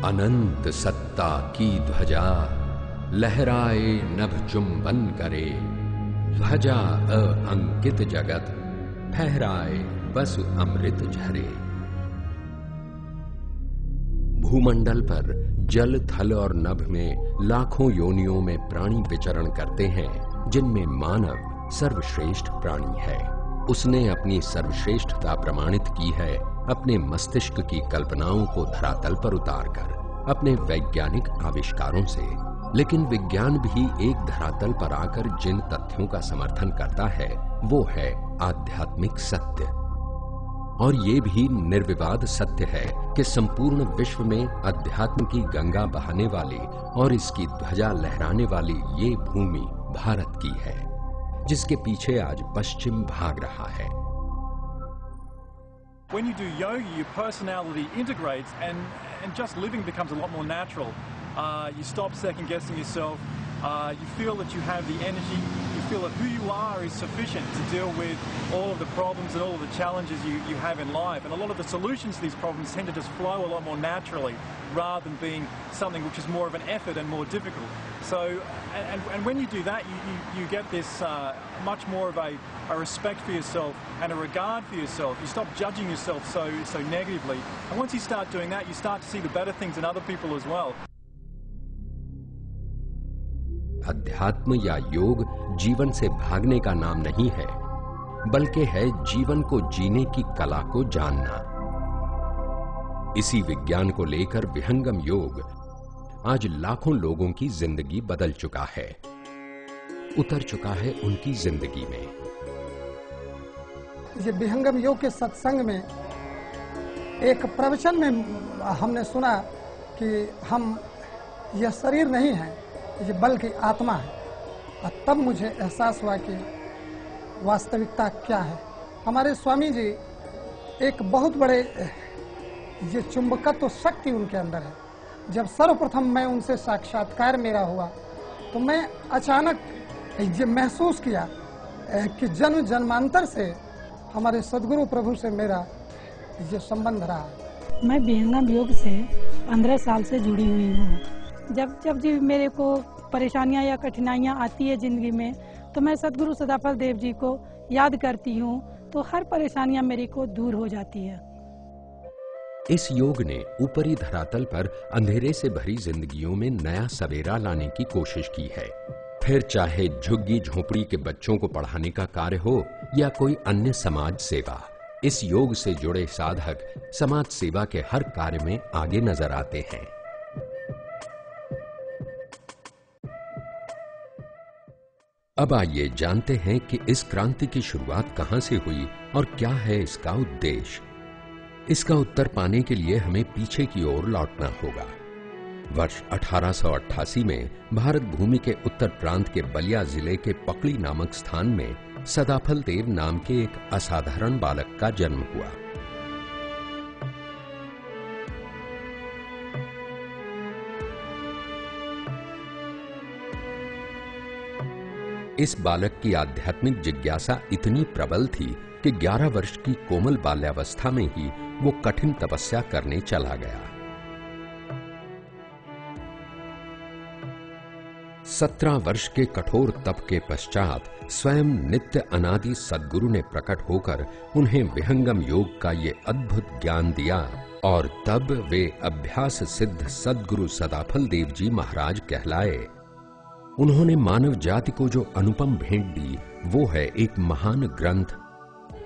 अनंत सत्ता की ध्वजा लहराए नभ चुंबन करे, ध्वजा अंकित जगत फहराए बस अमृत झरे। भूमंडल पर जल थल और नभ में लाखों योनियों में प्राणी विचरण करते हैं, जिनमें मानव सर्वश्रेष्ठ प्राणी है। उसने अपनी सर्वश्रेष्ठता प्रमाणित की है अपने मस्तिष्क की कल्पनाओं को धरातल पर उतारकर, अपने वैज्ञानिक आविष्कारों से। लेकिन विज्ञान भी एक धरातल पर आकर जिन तथ्यों का समर्थन करता है वो है आध्यात्मिक सत्य। और ये भी निर्विवाद सत्य है कि संपूर्ण विश्व में अध्यात्म की गंगा बहाने वाली और इसकी ध्वजा लहराने वाली ये भूमि भारत की है, जिसके पीछे आज पश्चिम भाग रहा है। When you do yoga, your personality integrates and just living becomes a lot more natural. You stop second-guessing yourself. You feel that you have the energy. You feel that who you are is sufficient to deal with all of the problems and all of the challenges you have in life. And a lot of the solutions to these problems tend to just flow a lot more naturally rather than being something which is more of an effort and more difficult. So, and when you do that, you get this much more of a respect for yourself and a regard for yourself. You stop judging yourself so negatively. And once you start doing that, you start to see the better things in other people as well. अध्यात्म या योग जीवन से भागने का नाम नहीं है, बल्कि है जीवन को जीने की कला को जानना। इसी विज्ञान को लेकर विहंगम योग आज लाखों लोगों की जिंदगी बदल चुका है, उतर चुका है उनकी जिंदगी में। ये विहंगम योग के सत्संग में एक प्रवचन में हमने सुना कि हम यह शरीर नहीं है, ये बल्कि आत्मा है। और तब मुझे एहसास हुआ कि वास्तविकता क्या है। हमारे स्वामी जी एक बहुत बड़े ये चुंबकत्व शक्ति उनके अंदर है। जब सर्वप्रथम मैं उनसे साक्षात्कार मेरा हुआ तो मैं अचानक ये महसूस किया कि जन्म जन्मांतर से हमारे सदगुरु प्रभु से मेरा ये संबंध रहा। मैं विहंगम योग से 15 साल से जुड़ी हुई हूँ। जब जी मेरे को परेशानियां या कठिनाइयां आती है जिंदगी में, तो मैं सदगुरु सदाफल देव जी को याद करती हूँ, तो हर परेशानियां मेरी को दूर हो जाती है। इस योग ने ऊपरी धरातल पर अंधेरे से भरी जिंदगियों में नया सवेरा लाने की कोशिश की है। फिर चाहे झुग्गी झोपड़ी के बच्चों को पढ़ाने का कार्य हो या कोई अन्य समाज सेवा, इस योग से जुड़े साधक समाज सेवा के हर कार्य में आगे नजर आते हैं। अब आइए जानते हैं कि इस क्रांति की शुरुआत कहां से हुई और क्या है इसका उद्देश्य। इसका उत्तर पाने के लिए हमें पीछे की ओर लौटना होगा। वर्ष 1888 में भारत भूमि के उत्तर प्रांत के बलिया जिले के पकड़ी नामक स्थान में सदाफल देव नाम के एक असाधारण बालक का जन्म हुआ। इस बालक की आध्यात्मिक जिज्ञासा इतनी प्रबल थी कि 11 वर्ष की कोमल बाल्यावस्था में ही वो कठिन तपस्या करने चला गया। 17 वर्ष के कठोर तप के पश्चात स्वयं नित्य अनादि सद्गुरु ने प्रकट होकर उन्हें विहंगम योग का ये अद्भुत ज्ञान दिया और तब वे अभ्यास सिद्ध सद्गुरु सदाफल देव जी महाराज कहलाए। उन्होंने मानव जाति को जो अनुपम भेंट दी वो है एक महान ग्रंथ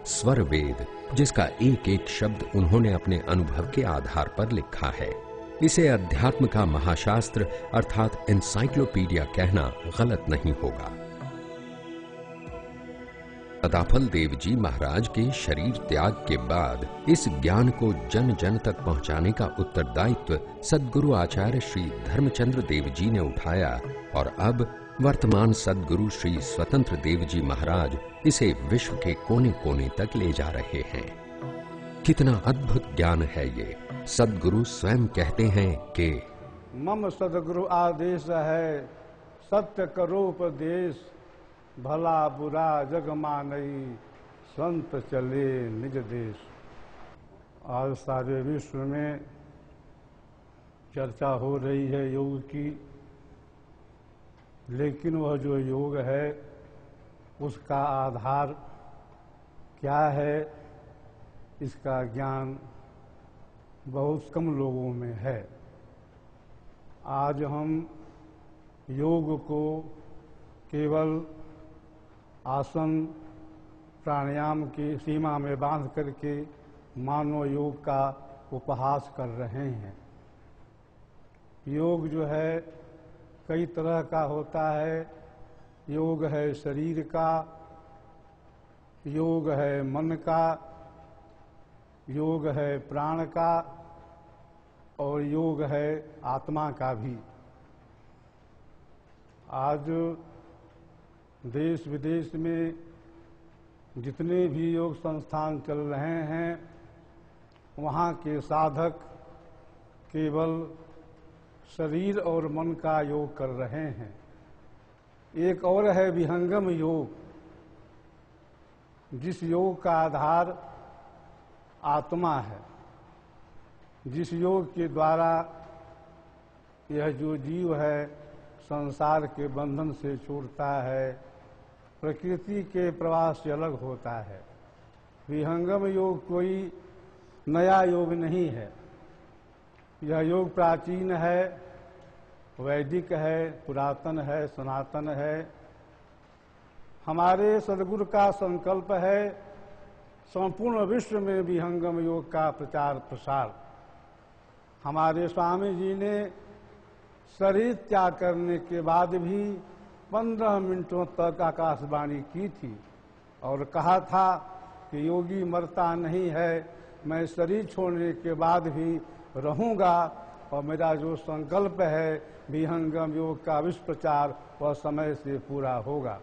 स्वर वेद, जिसका एक एक शब्द उन्होंने अपने अनुभव के आधार पर लिखा है। इसे अध्यात्म का महाशास्त्र अर्थात एनसाइक्लोपीडिया कहना गलत नहीं होगा। सदाफल देव जी महाराज के शरीर त्याग के बाद इस ज्ञान को जन जन तक पहुंचाने का उत्तरदायित्व सद्गुरु आचार्य श्री धर्मचंद्र देव जी ने उठाया और अब वर्तमान सद्गुरु श्री स्वतंत्र देव जी महाराज इसे विश्व के कोने कोने तक ले जा रहे हैं। कितना अद्भुत ज्ञान है ये। सद्गुरु स्वयं कहते हैं कि मम सद्गुरु आदेश है, सत्य करो उपदेश, भला बुरा जग मानई, संत चले निज देश। आज सारे विश्व में चर्चा हो रही है योग की, लेकिन वह जो योग है उसका आधार क्या है, इसका ज्ञान बहुत कम लोगों में है। आज हम योग को केवल आसन प्राणायाम की सीमा में बांध करके मानव योग का उपहास कर रहे हैं। योग जो है कई तरह का होता है। योग है शरीर का, योग है मन का, योग है प्राण का और योग है आत्मा का भी। आज देश विदेश में जितने भी योग संस्थान चल रहे हैं, वहाँ के साधक केवल शरीर और मन का योग कर रहे हैं। एक और है विहंगम योग, जिस योग का आधार आत्मा है, जिस योग के द्वारा यह जो जीव है संसार के बंधन से छूटता है, प्रकृति के प्रवाह से अलग होता है। विहंगम योग कोई नया योग नहीं है। यह योग प्राचीन है, वैदिक है, पुरातन है, सनातन है। हमारे सद्गुरु का संकल्प है संपूर्ण विश्व में विहंगम योग का प्रचार प्रसार। हमारे स्वामी जी ने शरीर त्याग करने के बाद भी 15 मिनटों तक आकाशवाणी की थी और कहा था कि योगी मरता नहीं है, मैं शरीर छोड़ने के बाद भी रहूंगा और मेरा जो संकल्प है विहंगम योग का विश्व प्रचार वह समय से पूरा होगा।